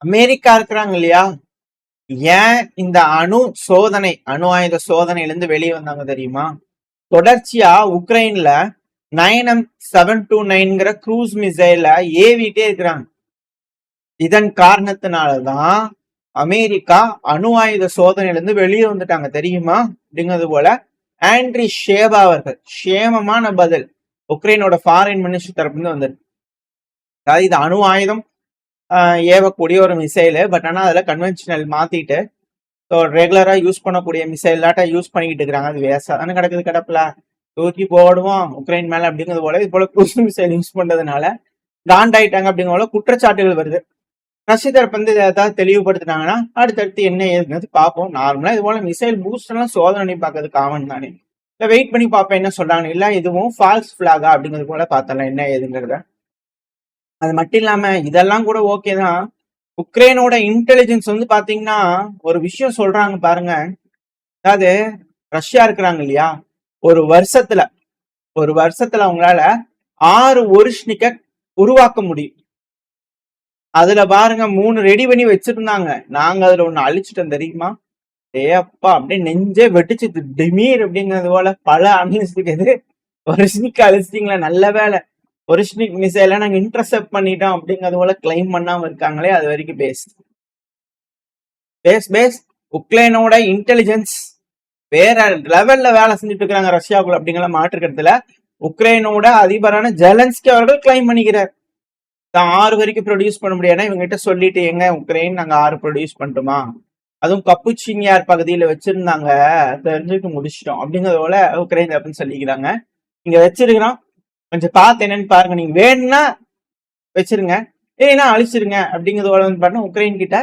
America இருக்கிறாங்க இல்லையா, ஏன் இந்த அணு ஆயுத சோதனையில இருந்து வெளியே வந்தாங்க தெரியுமா? தொடர்ச்சியா உக்ரைன்ல 9M729ங்கிற க்ரூஸ் மிசைல ஏவிட்டே இருக்கிறாங்க. இதன் காரணத்தினாலதான் அமெரிக்கா அணு ஆயுத சோதனையில இருந்து வெளியே வந்துட்டாங்க தெரியுமா? அப்படிங்கிறது போல ஆண்ட்ரி ஷேபா அவர்கள் சேமமான பதில் உக்ரைனோட ஃபாரின் மினிஸ்டர் தரப்புல வந்துருக்கு. அதாவது இது அணு ஆயுதம் ஏவக்கூடிய ஒரு மிசைலு, பட் ஆனால் அதில் கன்வென்ஷனல் மாத்திட்டு ஸோ ரெகுலரா யூஸ் பண்ணக்கூடிய மிசைலாட்டா யூஸ் பண்ணிக்கிட்டு இருக்கிறாங்க. அது வேஸ்டா தானே கிடக்குது கிடப்புல, தூக்கி போடுவோம் உக்ரைன் மேல அப்படிங்கிறது போல இது போல க்ரூஸ் மிசைல் யூஸ் பண்றதுனால காண்டாயிட்டாங்க அப்படிங்கிற போல குற்றச்சாட்டுகள் வருது. ரஷ்ய தரப்பு வந்து ஏதாவது தெளிவுபடுத்தினாங்கன்னா அடுத்தடுத்து என்ன ஏதுங்கிறது பார்ப்போம். நார்மலா இது போல மிசைல் பூஸ்ட் எல்லாம் சோதனை பண்ணி பார்க்கறது காமன் தானே, இல்லை வெயிட் பண்ணி பார்ப்பேன் என்ன சொல்றாங்க. இல்லை இதுவும் ஃபால்ஸ் பிளாகா அப்படிங்கிறது போல பார்த்தலாம் என்ன ஏதுங்கிறத. அது மட்டும் இல்லாம இதெல்லாம் கூட ஓகே தான். உக்ரைனோட இன்டெலிஜென்ஸ் வந்து பாத்தீங்கன்னா ஒரு விஷயம் சொல்றாங்க பாருங்க. அதாவது ரஷ்யா இருக்கிறாங்க இல்லையா, ஒரு வருஷத்துல அவங்களால 6 ஒரிஷ்னிக்க உருவாக்க முடியும். அதுல பாருங்க 3 ரெடி பண்ணி வச்சிருந்தாங்க. நாங்க அதுல ஒண்ணு அழிச்சிட்டோம் தெரியுமா? அப்பா அப்படியே நெஞ்சே வெட்டிச்சு டிமீர் அப்படிங்கிறது போல பல அணிசுக்கு ஒரிஷ்னிக்கு அழிச்சிட்டீங்களா, நல்ல வேலை. ஒரிஷ்னிக் மிசைல நாங்க இன்டர்செப்ட் பண்ணிட்டோம் அப்படிங்கிறது போல கிளைம் பண்ணாம இருக்காங்களே, அது வரைக்கும் பேஸ் உக்ரைனோட இன்டெலிஜென்ஸ் வேற லெவல்ல வேலை செஞ்சுட்டு இருக்காங்க ரஷ்யாவுக்குள்ள அப்படிங்கிற மாற்றுக்கிறதுல உக்ரைனோட அதிபரான ஜெலன்ஸ்கி அவர்கள் கிளைம் பண்ணிக்கிறார். 6 வரைக்கும் ப்ரொடியூஸ் பண்ண முடியாது, இவங்க கிட்ட சொல்லிட்டு எங்க உக்ரைன் நாங்க 6 ப்ரொடியூஸ் பண்ணிட்டோமா, அதுவும் கப்புச்சினியார் பகுதியில வச்சிருந்தாங்க, தெரிஞ்சுட்டு முடிச்சிட்டோம் அப்படிங்கறது போல உக்ரைன் அப்படின்னு சொல்லிக்கிறாங்க. இங்க வச்சிருக்கிறோம், கொஞ்சம் பார்த்து என்னன்னு பாருங்க, நீங்க வேணும்னா வச்சிருங்க, ஏன்னா அழிச்சிருங்க அப்படிங்கிறதோட வந்து பாருங்க உக்ரைன் கிட்ட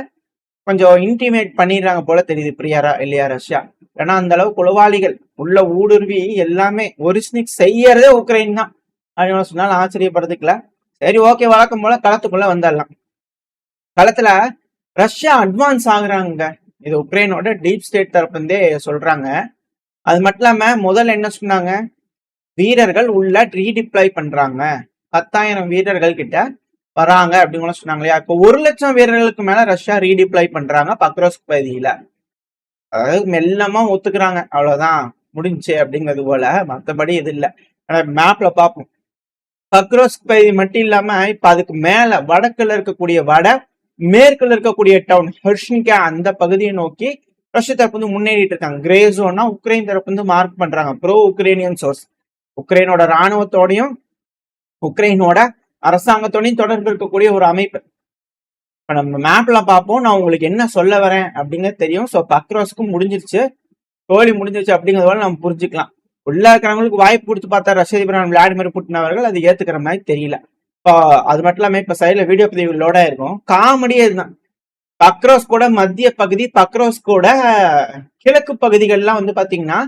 கொஞ்சம் இன்டிமேட் பண்ணிடுறாங்க போல தெரியுது. பிரியாரா இல்லையா ரஷ்யா? ஏன்னா அந்த அளவு குளவாளிகள் உள்ள ஊடுருவி எல்லாமே ஒரிஜினிக் செய்யறதே உக்ரைன் தான் அப்படின்னு சொன்னாலும் ஆச்சரியப்படுறதுக்குல. சரி ஓகே, வழக்கம் போல களத்துக்குள்ள வந்துடலாம். களத்துல ரஷ்யா அட்வான்ஸ் ஆகுறாங்க, இது உக்ரைனோட டீப் ஸ்டேட் தரப்பு இருந்தே சொல்றாங்க. அது மட்டும் இல்லாம முதல்ல என்ன சொன்னாங்க, வீரர்கள் உள்ள ரீடிப்ளாய் பண்றாங்க, 10,000 வீரர்கள் கிட்ட வராங்க அப்படின்னு சொன்னாங்க இல்லையா. இப்போ 1,00,000 வீரர்களுக்கு மேல ரஷ்யா ரீடிப்ளாய் பண்றாங்க பக்ரோஸ்க் பகுதியில. அதாவது மெல்லமா ஒத்துக்கிறாங்க, அவ்வளவுதான் முடிஞ்சு அப்படிங்கிறது போல. மற்றபடி இது இல்லை. மேப்ல பார்ப்போம், பக்ரோஸ்க் பகுதி மட்டும் இல்லாம இப்ப அதுக்கு மேல வடக்குல இருக்கக்கூடிய மேற்குல இருக்கக்கூடிய டவுன் ஹெர்ஷின்கா அந்த பகுதியை நோக்கி ரஷ்ய தரப்பு வந்து முன்னேறிட்டு இருக்காங்க. கிரே ஜோன்னா உக்ரைன் தரப்பு வந்து மார்க் பண்றாங்க. ப்ரோ உக்ரைனியன் சோர்ஸ் உக்ரைனோட இராணுவத்தோடையும் உக்ரைனோட அரசாங்கத்தோடையும் தொடர்பு இருக்கக்கூடிய ஒரு அமைப்பு. இப்ப நம்ம மேப்ல பார்ப்போம், நான் உங்களுக்கு என்ன சொல்ல வரேன் அப்படிங்கிறது தெரியும். ஸோ பக்ரோஸ்க்கும் முடிஞ்சிருச்சு, தோல்வி முடிஞ்சிருச்சு அப்படிங்கிறதோட நம்ம புரிஞ்சுக்கலாம். உள்ள இருக்கிறவங்களுக்கு வாய்ப்பு கொடுத்து பார்த்தா ரஷ்ய அதிபர் விளாடிமிர் புட்டின் அவர்கள் அது ஏத்துக்கிற மாதிரி தெரியல. இப்போ அது மட்டும் இல்லாம இப்ப சைட்ல வீடியோ பதிவுகளோட இருக்கும், காமெடியே இதுதான். பக்ரோஸ் கூட மத்திய பகுதி, பக்ரோஸ் கூட கிழக்கு பகுதிகள்லாம் வந்து பாத்தீங்கன்னா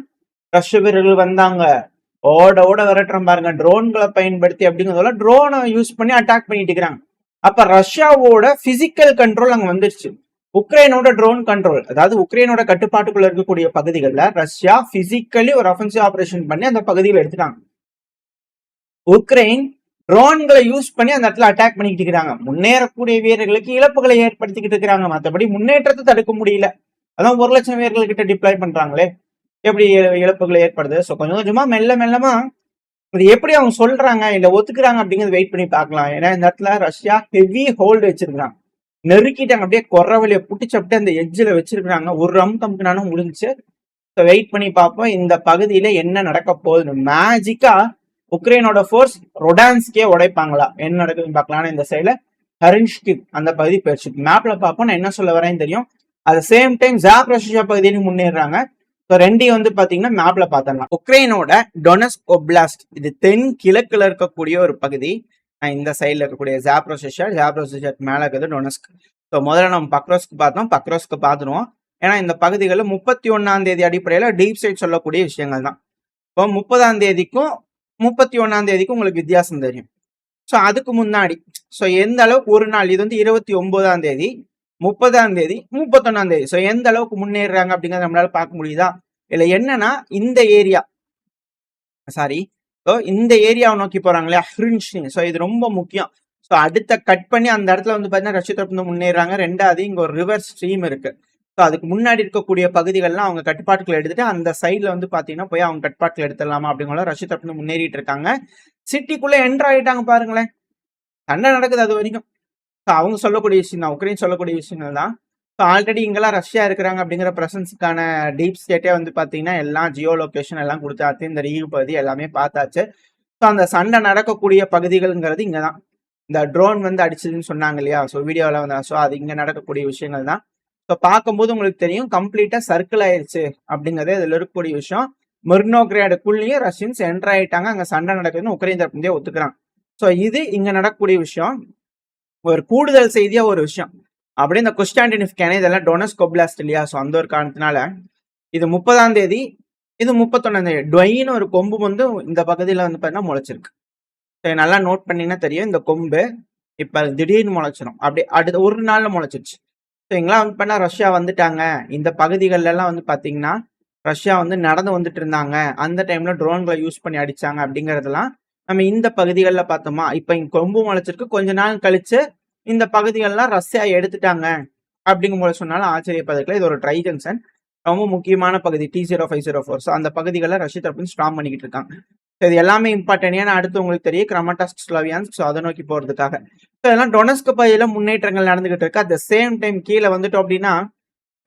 ரஷ்ய வீரர்கள் வந்தாங்க, ஓட விரட்டுறோம் பாருங்க ட்ரோன்களை பயன்படுத்தி அப்படிங்கிறதோட ட்ரோனை யூஸ் பண்ணி அட்டாக் பண்ணிட்டு இருக்கிறாங்க. அப்ப ரஷ்யாவோட பிசிக்கல் கண்ட்ரோல் அங்க வந்துருச்சு. உக்ரைனோட ட்ரோன் கண்ட்ரோல், அதாவது உக்ரைனோட கட்டுப்பாட்டுக்குள்ள இருக்கக்கூடிய பகுதிகளில் ரஷ்யா பிசிக்கலி ஒரு அஃபென்சிவ் ஆபரேஷன் பண்ணி அந்த பகுதியில் எடுத்துட்டாங்க. உக்ரைன் ட்ரோன்களை யூஸ் பண்ணி அந்த இடத்துல அட்டாக் பண்ணிக்கிட்டு இருக்கிறாங்க. முன்னேறக்கூடிய வீரர்களுக்கு இழப்புகளை ஏற்படுத்திக்கிட்டு இருக்கிறாங்க, மற்றபடி முன்னேற்றத்தை தடுக்க முடியல. அதான் 1,00,000 வீரர்கள் கிட்ட டிப்ளாய் பண்றாங்களே, எப்படி இழப்புகளை ஏற்படுது. ஸோ கொஞ்சம் கொஞ்சமா மெல்லமா இது எப்படி அவங்க சொல்றாங்க இல்ல ஒத்துக்குறாங்க அப்படிங்கிறது வெயிட் பண்ணி பார்க்கலாம். ஏன்னா இந்த இடத்துல ரஷ்யா ஹெவி ஹோல்டு வச்சிருக்காங்க, நெருக்கிட்டாங்க, அப்படியே குறவழியை புட்டிச்சு அப்படியே அந்த எட்ஜில் வச்சிருக்கிறாங்க. ஒரு ரம் கம்பெனாலும் முடிஞ்சு. வெயிட் பண்ணி பார்ப்போம் இந்த பகுதியில என்ன நடக்க போகுது. மேஜிக்கா உக்ரைனோட ஃபோர்ஸ் ரொடான்ஸ்கே உடைப்பாங்களா, என்ன நடக்குதுன்னு பார்க்கலாம். இந்த சைட்ல ஹரின்ஸ்கி அந்த பகுதி போயிடுச்சு. மேப்ல பார்ப்போம், நான் என்ன சொல்ல வரேன்னு தெரியும். அட் சேம் டைம் ஜாப்ரோசியா பகுதியிலும் முன்னேறாங்க. ஸோ ரெண்டையும் வந்து பாத்தீங்கன்னா மேப்ல பாத்திரலாம். உக்ரைனோட டொனஸ்க் ஒப்லாஸ்ட், இது தென் கிழக்குல இருக்கக்கூடிய ஒரு பகுதி. இந்த சைட்ல இருக்கக்கூடிய ஜாப்ரோசியா மேல இருக்கிறது டொனஸ்க். ஸோ முதல்ல நம்ம பக்ரோஸ்க்கு பார்த்தோம், பக்ரோஸ்க்கு பார்த்துருவோம். ஏன்னா இந்த பகுதிகளில் 31ஆம் தேதி அடிப்படையில டீப் ஸ்டேட் சொல்லக்கூடிய விஷயங்கள் தான். இப்போ 30ஆம் தேதிக்கும் 31ஆம் தேதிக்கும் உங்களுக்கு வித்தியாசம் தெரியும். ஸோ அதுக்கு முன்னாடி ஸோ எந்த அளவுக்கு ஒரு நாள், இது வந்து 29ஆம் தேதி, 30ஆம் தேதி, 31ஆம் தேதி. ஸோ எந்த அளவுக்கு முன்னேறாங்க அப்படிங்கிறத நம்மளால பார்க்க முடியுதா? இல்லை என்னன்னா இந்த ஏரியா இந்த ஏரியாவை நோக்கி போறாங்க இல்லையா, ஹிரின்ஷிங். ஸோ இது ரொம்ப முக்கியம். ஸோ அடுத்த கட் பண்ணி அந்த இடத்துல வந்து பார்த்தீங்கன்னா ரஷ்யா தரப்பு வந்து முன்னேறாங்க. ரெண்டாவது இங்க ஒரு ரிவர் ஸ்ட்ரீம் இருக்கு. ஸோ அதுக்கு முன்னாடி இருக்கக்கூடிய பகுதிகள்லாம் அவங்க கட்டுப்பாட்டுக்குள்ள எடுத்துட்டு அந்த சைட்ல வந்து பாத்தீங்கன்னா போய் அவங்க கட்டுப்பாட்டுல எடுத்துடலாமா அப்படிங்கிற ரஷ்யா தரப்பு வந்து முன்னேறிட்டு இருக்காங்க. சிட்டிக்குள்ள என்டர் ஆயிட்டாங்க பாருங்களேன். சண்டை நடக்குது அது வரைக்கும். ஸோ அவங்க சொல்லக்கூடிய விஷயம் தான், உக்ரைன் சொல்லக்கூடிய விஷயங்கள் தான். ஸோ ஆல்ரெடி இங்கெல்லாம் ரஷ்யா இருக்கிறாங்க அப்படிங்கிற பிரசன்ஸுக்கான டீப் ஸ்டேட்டே வந்து பார்த்தீங்கன்னா எல்லாம் ஜியோ லொகேஷன் எல்லாம் கொடுத்தாச்சு. இந்த ரீவ் பகுதி எல்லாமே பார்த்தாச்சு. ஸோ அந்த சண்டை நடக்கக்கூடிய பகுதிகள்ங்கிறது இங்கே தான். இந்த ட்ரோன் வந்து அடிச்சதுன்னு சொன்னாங்க இல்லையா, ஸோ வீடியோவில் வந்து ஸோ அது இங்கே நடக்கக்கூடிய விஷயங்கள் தான். ஸோ பார்க்கும்போது உங்களுக்கு தெரியும் கம்ப்ளீட்டாக சர்க்கிள் ஆயிடுச்சு அப்படிங்கிறது இதில் இருக்கக்கூடிய விஷயம். மிர்னோகிரேடுக்குள்ளேயும் ரஷ்யன்ஸ் என்டர் ஆயிட்டாங்க, அங்கே சண்டை நடக்குதுன்னு உக்ரைன் தரப்புலேயே ஒத்துக்கிறாங்க. ஸோ இது இங்கே நடக்கக்கூடிய விஷயம். ஒரு கூடுதல் செய்தியா ஒரு விஷயம் அப்படியே இந்த குஸ்டாண்டினிஃப்கான இதெல்லாம் டொனஸ்க் ஒப்லாஸ்ட் இல்லையா, ஸோ அந்த ஒரு காரணத்தினால இது 30ஆம் தேதி, இது 31ஆம் தேதி டொயின்னு ஒரு கொம்பு வந்து இந்த பகுதியில் வந்து பார்த்தீங்கன்னா முளைச்சிருக்கு. ஸோ நல்லா நோட் பண்ணீங்கன்னா தெரியும், இந்த கொம்பு இப்போ திடீர்னு முளைச்சிடும், அப்படியே அடுத்த ஒரு நாள்ல முளைச்சிருச்சு. ஸோ இங்கெல்லாம் வந்து பார்த்தா ரஷ்யா வந்துட்டாங்க. இந்த பகுதிகளெல்லாம் வந்து பார்த்தீங்கன்னா ரஷ்யா வந்து நடந்து வந்துட்டு இருந்தாங்க. அந்த டைம்ல ட்ரோன்களை யூஸ் பண்ணி அடிச்சாங்க அப்படிங்கிறதெல்லாம் நம்ம இந்த பகுதிகளில் பார்த்தோமா. இப்போ இங்க கொம்பு முளைச்சிருக்கு, கொஞ்ச நாள் கழிச்சு இந்த பகுதிகள்லாம் ரஷ்யா எடுத்துட்டாங்க அப்படிங்கும் போது சொன்னாலும் ஆச்சரியப்பதற்குல இது ஒரு ட்ரை ஜங்ஷன், ரொம்ப முக்கியமான பகுதி T0504. ஸோ அந்த பகுதிகளில் ரஷ்யா தரப்பு ஸ்ட்ராங் பண்ணிக்கிட்டு இருக்காங்க. ஸோ இது எல்லாமே இம்பார்ட்டன்ட். ஏன்னா அடுத்து உங்களுக்கு தெரியும் கிரமட்டாஸ்க் ஸ்லோவியான்ஸ்க், ஸோ அதை நோக்கி போறதுக்காக. ஸோ இதெல்லாம் டொனஸ்க் பகுதியில் முன்னேற்றங்கள் நடந்துகிட்டு இருக்கு. அட் த சேம் டைம் கீழே வந்துட்டோம் அப்படின்னா,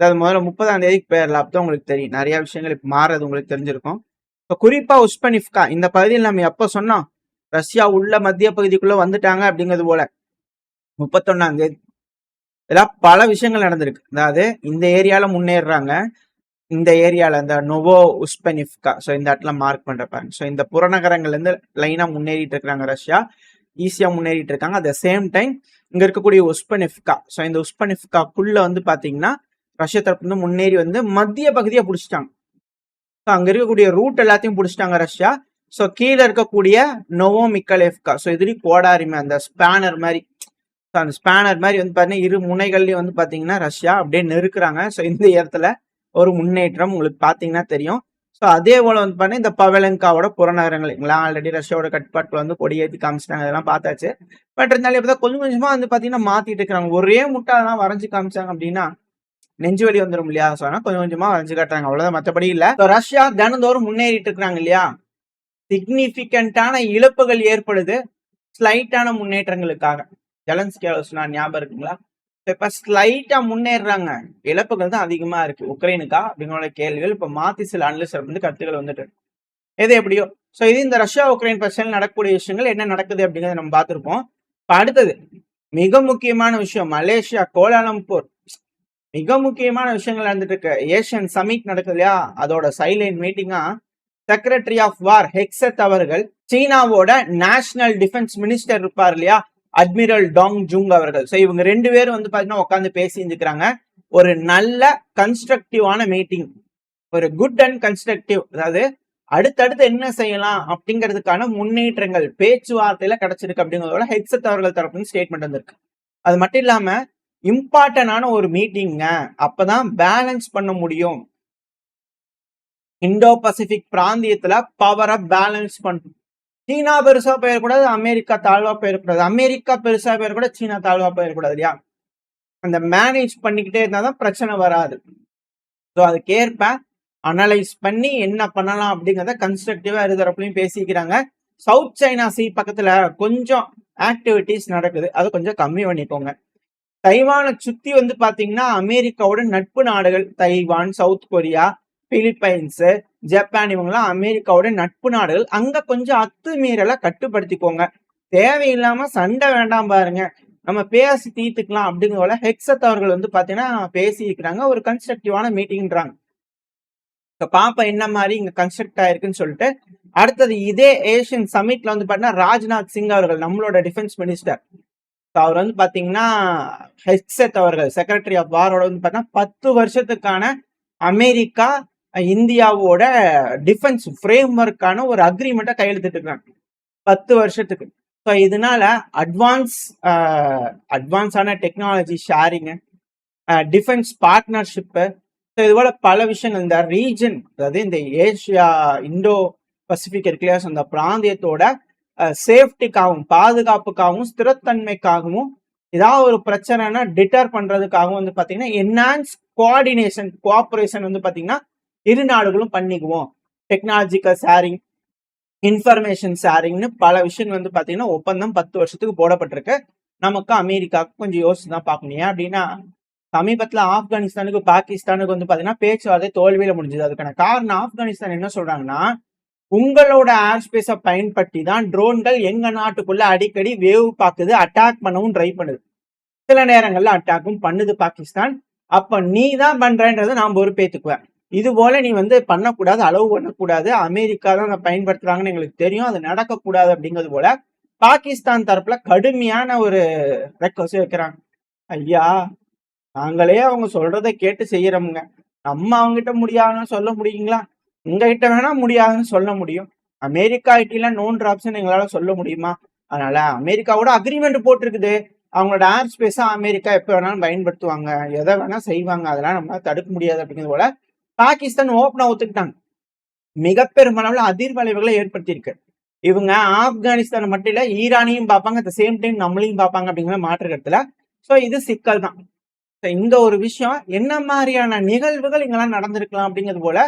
அதாவது முதல்ல 30ஆம் தேதிக்கு பேர்ல அப்பதான் உங்களுக்கு தெரியும் நிறைய விஷயங்கள் இப்போ மாறுறது உங்களுக்கு தெரிஞ்சிருக்கும். இப்போ குறிப்பா உஸ்பெனிஃப்கா இந்த பகுதியில் நம்ம எப்போ சொன்னோம் ரஷ்யா உள்ள மத்திய பகுதிக்குள்ள வந்துட்டாங்க அப்படிங்கிறது போல 31ஆம் தேதி இதெல்லாம் பல விஷயங்கள் நடந்திருக்கு. அதாவது இந்த ஏரியால முன்னேறாங்க, இந்த ஏரியால இந்த நோவோ உஸ்பெனிஃப்கா, ஸோ இந்த இடத்துல மார்க் பண்றப்பாங்க. ஸோ இந்த புறநகரங்கள்ல இருந்து லைனா முன்னேறிட்டு இருக்கிறாங்க, ரஷ்யா ஈஸியா முன்னேறிட்டு இருக்காங்க. அட் த சேம் டைம் இங்க இருக்கக்கூடிய உஸ்பெனிஃப்கா, ஸோ இந்த உஸ்பெனிஃப்காக்குள்ள வந்து பாத்தீங்கன்னா ரஷ்யா தரப்பு வந்து முன்னேறி வந்து மத்திய பகுதியை பிடிச்சிட்டாங்க. ஸோ அங்க இருக்கக்கூடிய ரூட் எல்லாத்தையும் பிடிச்சிட்டாங்க ரஷ்யா. ஸோ கீழே இருக்கக்கூடிய நோவோ மிக்கலேவ்கா, ஸோ இதுலயும் கோடாரிமே அந்த ஸ்பேனர் மாதிரி, அந்த ஸ்பேனர் மாதிரி வந்து பாத்தீங்கன்னா இரு முனைகள்லயும் வந்து பாத்தீங்கன்னா ரஷ்யா அப்படியே நெருக்குறாங்க. ஸோ இந்த இடத்துல ஒரு முன்னேற்றம் உங்களுக்கு பாத்தீங்கன்னா தெரியும். ஸோ அதே போல வந்து பாத்தீங்கன்னா இந்த பவலங்காவோட புறநகரங்கள் எல்லாம் ஆல்ரெடி ரஷ்யாவோட கட்டுப்பாட்டுல வந்து கொடியேற்றி காமிச்சிட்டாங்க, அதெல்லாம் பார்த்தாச்சு. பட் இருந்தாலும் இப்பதான் கொஞ்சம் கொஞ்சமா வந்து பாத்தீங்கன்னா மாத்திட்டு இருக்கிறாங்க. ஒரே முட்டாதான் வரைஞ்சு காமிச்சாங்க அப்படின்னா நெஞ்சு வலி வந்துடும் இல்லையா, ஸோ ஆனால் கொஞ்சம் கொஞ்சமா வரைஞ்சு காட்டுறாங்க, அவ்வளவுதான், மற்றபடி இல்ல. ரஷ்யா தினந்தோறும் முன்னேறிட்டு இருக்கிறாங்க இல்லையா, சிக்னிபிகண்டான இழப்புகள் ஏற்படுது ஸ்லைட்டான முன்னேற்றங்களுக்காக. ஜெலன்ஸ்கி சொன்னா ஞாபகம் இருக்குங்களா? இப்ப ஸ்லைட்டா முன்னேறாங்க, இழப்புகள் தான் அதிகமா இருக்கு உக்ரைனுக்கா அப்படிங்கிற கேள்விகள் இப்ப மாத்தி சில அனலிஸ்ட் வந்து கருத்துக்கள் வந்துட்டு எது எப்படியோ. ஸோ இது இந்த ரஷ்யா உக்ரைன் பிரச்சனை நடக்கக்கூடிய விஷயங்கள் என்ன நடக்குது அப்படிங்கறத நம்ம பார்த்திருப்போம். இப்ப அடுத்தது மிக முக்கியமான விஷயம், மலேசியா கோலாலம்பூர் மிக முக்கியமான விஷயங்கள் நடந்துட்டு இருக்கு. ஏசியன் சமிட் நடக்குது இல்லையா, அதோட சைலைன் மீட்டிங்கா செக்ரட்டரி ஆஃப் வார் ஹெக்ஸத் அவர்கள் சீனாவோட நேஷனல் டிஃபென்ஸ் மினிஸ்டர் இருப்பார் இல்லையா அட்மிரல் டாங் ஜுங் அவர்கள், ஸோ இவங்க ரெண்டு பேரும் வந்து பாத்தீங்கன்னா உட்காந்து பேசியிருக்கிறாங்க. ஒரு நல்ல கன்ஸ்ட்ரக்டிவான மீட்டிங், ஒரு குட் அண்ட் கன்ஸ்ட்ரக்டிவ், அதாவது அடுத்தடுத்து என்ன செய்யலாம் அப்படிங்கிறதுக்கான முன்னேற்றங்கள் பேச்சுவார்த்தையில கிடைச்சிருக்கு அப்படிங்கிறதோட ஹெக்ஸத் அவர்கள் தரப்பு ஸ்டேட்மெண்ட் வந்திருக்கு. அது மட்டும் இல்லாம இம்பார்ட்டன்டான ஒரு மீட்டிங்க, அப்பதான் பேலன்ஸ் பண்ண முடியும். இந்தோ பசிபிக் பிராந்தியத்துல பவரை பேலன்ஸ் பண்ணும். சீனா பெருசா போயிடக்கூடாது, அமெரிக்கா தாழ்வா போயிடக்கூடாது, அமெரிக்கா பெருசா போயிடக்கூடாது, சீனா தாழ்வா போயிடக்கூடாது இல்லையா. அந்த மேனேஜ் பண்ணிக்கிட்டே இருந்தாதான் பிரச்சனை வராது. ஸோ அதுக்கேற்ப அனலைஸ் பண்ணி என்ன பண்ணலாம் அப்படிங்கிறத கன்ஸ்ட்ரக்டிவா இருதரப்புலையும் பேசிக்கிறாங்க. சவுத் சைனா சி பக்கத்துல கொஞ்சம் ஆக்டிவிட்டிஸ் நடக்குது, அது கொஞ்சம் கம்மி பண்ணிக்கோங்க. தைவானை சுத்தி வந்து பாத்தீங்கன்னா அமெரிக்காவோட நட்பு நாடுகள், Taiwan, south Korea, Philippines, Japan, இவங்கெல்லாம் அமெரிக்காவோட நட்பு நாடுகள். அங்க கொஞ்சம் அத்துமீறலை கட்டுப்படுத்திக்கோங்க, தேவையில்லாம சண்டை வேண்டாம் பாருங்க, நம்ம பேசி தீர்த்துக்கலாம் அப்படிங்கிற ஹெக்ஸத் அவர்கள் வந்து பாத்தீங்கன்னா பேசிக்கிறாங்க. ஒரு கன்ஸ்ட்ரக்டிவான மீட்டிங்ன்றாங்க. பாப்பா என்ன மாதிரி இங்க கன்ஸ்ட்ரக்ட் ஆயிருக்குன்னு சொல்லிட்டு அடுத்தது இதே ஏசியன் சமிட்ல வந்து பாத்தீங்கன்னா ராஜ்நாத் சிங் அவர்கள் நம்மளோட டிஃபென்ஸ் மினிஸ்டர், அவர் வந்து பாத்தீங்கன்னா ஹெக்ஸத் அவர்கள் செக்ரட்டரி ஆஃப் வாரோட வந்து பாத்தீங்கன்னா 10 வருஷத்துக்கான அமெரிக்கா இந்தியாவோட டிஃபென்ஸ் ஃப்ரேம் ஒர்க்கான ஒரு அக்ரிமெண்ட்டை கையெழுத்திட்டு இருக்காங்க 10 வருஷத்துக்கு. ஸோ இதனால அட்வான்ஸான technology sharing, defence partnership, so இது போல பல விஷயங்கள் இந்த ரீஜன், அதாவது இந்த ஏசியா இந்தோ பசிபிக் இருக்குல்லையா, அந்த பிராந்தியத்தோட சேஃப்டிக்காகவும் பாதுகாப்புக்காகவும் ஸ்திரத்தன்மைக்காகவும் ஏதாவது ஒரு பிரச்சனைனா டிட்டர் பண்றதுக்காகவும் வந்து பாத்தீங்கன்னா என்ஹான்ஸ் கோஆர்டினேஷன் கோஆபரேஷன் வந்து பாத்தீங்கன்னா இரு நாடுகளும் பண்ணிக்குவோம். டெக்னாலஜிக்கல் ஷேரிங், இன்ஃபர்மேஷன் ஷேரிங்னு பல விஷயம் வந்து பாத்தீங்கன்னா ஒப்பந்தம் 10 வருஷத்துக்கு போடப்பட்டிருக்கு. நமக்கு அமெரிக்காவுக்கு கொஞ்சம் யோசிச்சு தான் பார்க்கணும். ஏன் அப்படின்னா சமீபத்துல ஆப்கானிஸ்தானுக்கு பாகிஸ்தானுக்கு வந்து பாத்தீங்கன்னா பேச்சுவார்த்தை தோல்வியில முடிஞ்சது. அதுக்கான காரணம் ஆப்கானிஸ்தான் என்ன சொல்றாங்கன்னா, உங்களோட ஏர் ஸ்பேஸை பயன்படுத்தி தான் ட்ரோன்கள் எங்க நாட்டுக்குள்ள அடிக்கடி வேவ் பாக்குது, அட்டாக் பண்ணவும் ட்ரை பண்ணுது. சில நேரங்கள்ல அட்டாக்கும் பண்ணுது பாகிஸ்தான். அப்ப நீ தான் பண்றன்றதை நான் பொறுப்பேற்றுக்குவேன். இது போல நீ வந்து பண்ணக்கூடாது, அளவு பண்ணக்கூடாது. அமெரிக்கா தான் அதை பயன்படுத்துறாங்கன்னு எங்களுக்கு தெரியும், அது நடக்கக்கூடாது அப்படிங்கிறது போல பாகிஸ்தான் தரப்புல கடுமையான ஒரு ரெக்வஸ்ட் வைக்கிறாங்க. ஐயா, நாங்களே அவங்க சொல்றதை கேட்டு செய்யறோமுங்க. நம்ம அவங்ககிட்ட முடியாதுன்னு சொல்ல முடியுங்களா? உங்ககிட்ட வேணா முடியாதுன்னு சொல்ல முடியும். அமெரிக்கா ஐடில நோன்ற ஆப்ஷன் எங்களால சொல்ல முடியுமா? அதனால அமெரிக்காவோட அக்ரிமெண்ட் போட்டிருக்குது. அவங்களோட ஏர் ஸ்பேஸா அமெரிக்கா எப்ப வேணாலும் பயன்படுத்துவாங்க, எதை வேணா செய்வாங்க, அதெல்லாம் நம்மளால தடுக்க முடியாது அப்படிங்கிறது போல பாகிஸ்தான் ஓப்பனா ஒத்துக்கிட்டாங்க. மிக பெருமளவுல அதிர்வலைவுகளை ஏற்படுத்தியிருக்கு. இவங்க ஆப்கானிஸ்தான் மட்டும் இல்ல, ஈரானையும் பார்ப்பாங்க, அட் சேம் டைம் நம்மளையும் பார்ப்பாங்க அப்படிங்கிற மாற்று கருத்துல. சோ இது சிக்கல் தான். இந்த ஒரு விஷயம் என்ன மாதிரியான நிகழ்வுகள் இங்கெல்லாம் நடந்திருக்கலாம் அப்படிங்கிறது போல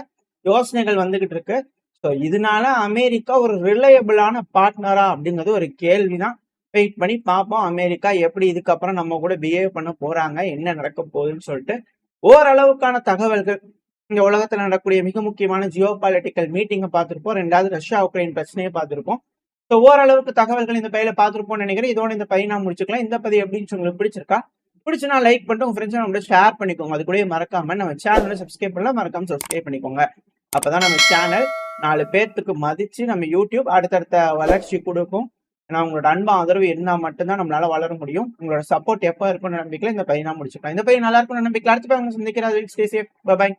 யோசனைகள் வந்துகிட்டு இருக்கு. ஸோ இதனால அமெரிக்கா ஒரு ரிலையபிளான பார்ட்னரா அப்படிங்கிறது ஒரு கேள்விதான். வெயிட் பண்ணி பார்ப்போம் அமெரிக்கா எப்படி இதுக்கப்புறம் நம்ம கூட பிஹேவ் பண்ண போறாங்க, என்ன நடக்க போகுதுன்னு சொல்லிட்டு. ஓரளவுக்கான தகவல்கள் இந்த உலகத்துல நடக்கக்கூடிய மிக முக்கியமான ஜியோ பாலிட்டிக்கல் மீட்டிங்கை பார்த்திருப்போம். 2வது ரஷ்யா உக்ரைன் பிரச்சனையை பார்த்திருப்போம். ஸோ ஓரளவுக்கு தகவல்கள் இந்த பையில பார்த்திருப்போம்னு நினைக்கிறேன். இதோட இந்த பையன் நான் முடிச்சுக்கலாம். இந்த பதிவு எப்படின்னு உங்களுக்கு பிடிச்சிருக்கா? பிடிச்சுனா லைக் பண்ணிட்டு உங்க ஃப்ரெண்ட்ஸ் நம்மளோட ஷேர் பண்ணிக்கோங்க. அது கூட மறக்காம நம்ம சேனலை சப்ஸ்கிரைப் பண்ணலாம், மறக்காம சப்ஸ்கிரைப் பண்ணிக்கோங்க. அப்பதான் நம்ம சேனல் 4 பேர்த்துக்கு மதிச்சு நம்ம யூடியூப் அடுத்தடுத்த வளர்ச்சி கொடுக்கும். ஏன்னா உங்களோட அன்பு ஆதரவு இருந்தா மட்டும்தான் நம்மளால வளர முடியும். உங்களோட சப்போர்ட் எப்போ இருக்கும்னு நம்பிக்கையில இந்த பையனா முடிச்சுக்கலாம். இந்த பையன் நல்லா இருக்கும்னு நம்பிக்கை அடுத்த பையன் சந்திக்கிறார். Stay safe. பை.